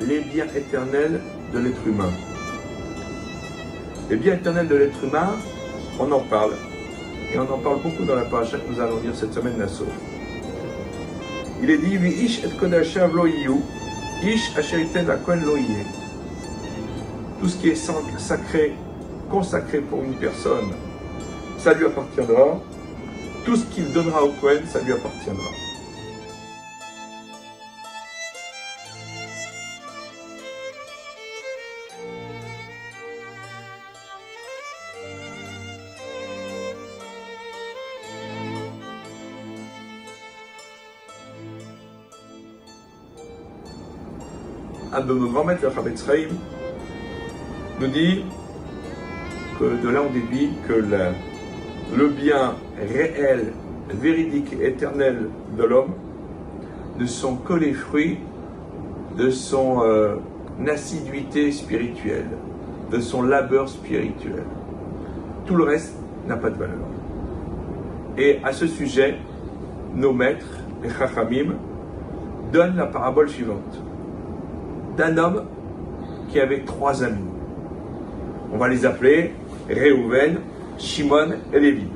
les biens éternels de l'être humain. Les biens éternels de l'être humain, on en parle. Et on en parle beaucoup dans la paracha que nous allons lire cette semaine, Nassau. Il est dit, Ish et kodashav lo yiyu, Ish asher iten hakohen lo yeh. Tout ce qui est sacré, consacré pour une personne, ça lui appartiendra. Tout ce qu'il donnera au Kohen, ça lui appartiendra. Un de nos grands maîtres, le Chavetz Chaim, nous dit que de là on déduit que le bien réel, véridique et éternel de l'homme ne sont que les fruits de son assiduité spirituelle, de son labeur spirituel. Tout le reste n'a pas de valeur. Et à ce sujet, nos maîtres, les Chachamim, donnent la parabole suivante d'un homme qui avait 3 amis. On va les appeler Réhouven, Shimon et Lévi.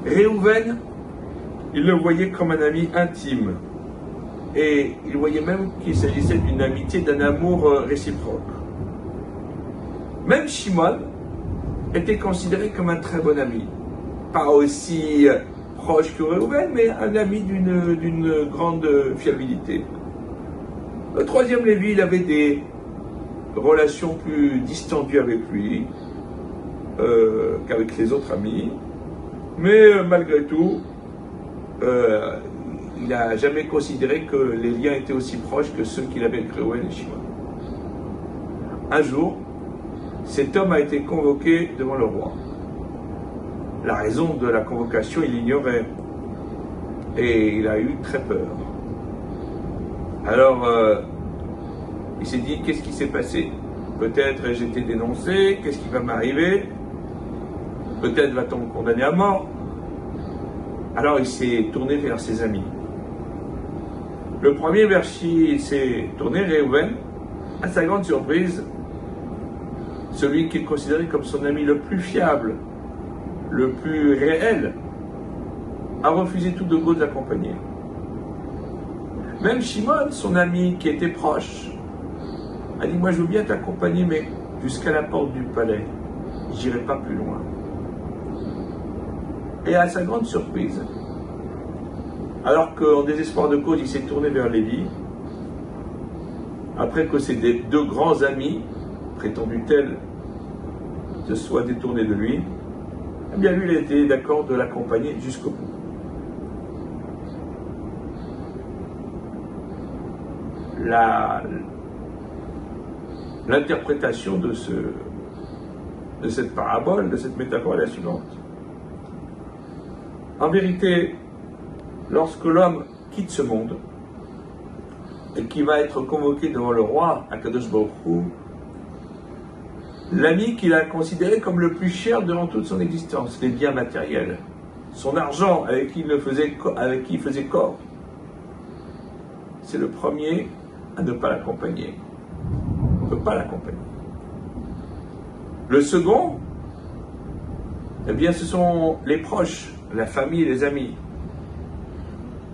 Réhouven, il le voyait comme un ami intime. Et il voyait même qu'il s'agissait d'une amitié, d'un amour réciproque. Même Shimon était considéré comme un très bon ami. Pas aussi proche que Réhouven, mais un ami d'une grande fiabilité. Le 3e Lévi, il avait des relations plus distendues avec lui qu'avec les autres amis. Mais malgré tout, il n'a jamais considéré que les liens étaient aussi proches que ceux qu'il avait avec Réhouven et Shimon. Un jour, cet homme a été convoqué devant le roi. La raison de la convocation, il l'ignorait. Et il a eu très peur. Alors, il s'est dit, qu'est-ce qui s'est passé? Peut-être j'ai été dénoncé, qu'est-ce qui va m'arriver? Peut-être va-t-on me condamner à mort. Alors il s'est tourné vers ses amis. Le premier vers qui il s'est tourné, Réhouven, à sa grande surprise, celui qu'il considérait comme son ami le plus fiable, le plus réel, a refusé tout de go de l'accompagner. Même Shimon, son ami qui était proche, a dit, moi je veux bien t'accompagner, mais jusqu'à la porte du palais, j'irai pas plus loin. Et à sa grande surprise, alors qu'en désespoir de cause, il s'est tourné vers Lévi, après que ses 2 grands amis, prétendus tels, se soient détournés de lui, eh bien lui, il a été d'accord de l'accompagner jusqu'au bout. L'interprétation de cette parabole, de cette métaphore est la suivante. En vérité, lorsque l'homme quitte ce monde et qui va être convoqué devant le roi, Akadosh Baruch Hu, l'ami qu'il a considéré comme le plus cher durant toute son existence, les biens matériels, son argent avec qui il faisait corps, c'est le premier à ne pas l'accompagner. On ne peut pas l'accompagner. Le second, eh bien, ce sont les proches, la famille et les amis.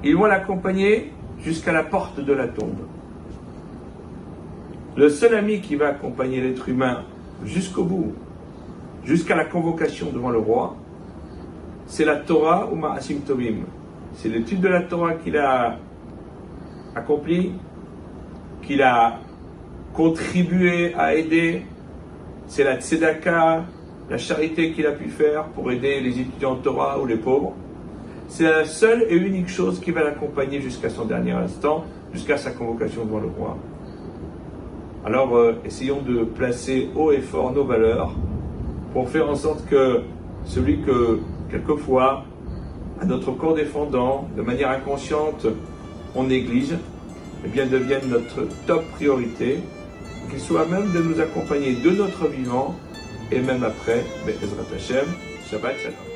Ils vont l'accompagner jusqu'à la porte de la tombe. Le seul ami qui va accompagner l'être humain jusqu'au bout, jusqu'à la convocation devant le roi, c'est la Torah ou Ma'asim Tovim. C'est l'étude de la Torah qu'il a accomplie, qu'il a contribué à aider. C'est la tzedaka, la charité qu'il a pu faire pour aider les étudiants de Torah ou les pauvres. C'est la seule et unique chose qui va l'accompagner jusqu'à son dernier instant, jusqu'à sa convocation devant le roi. Alors, essayons de placer haut et fort nos valeurs pour faire en sorte que celui que, quelquefois, à notre corps défendant, de manière inconsciente, on néglige, eh bien, devienne notre top priorité, qu'il soit même de nous accompagner de notre vivant, et même après, Be'ezrat Hashem, Shabbat Shalom.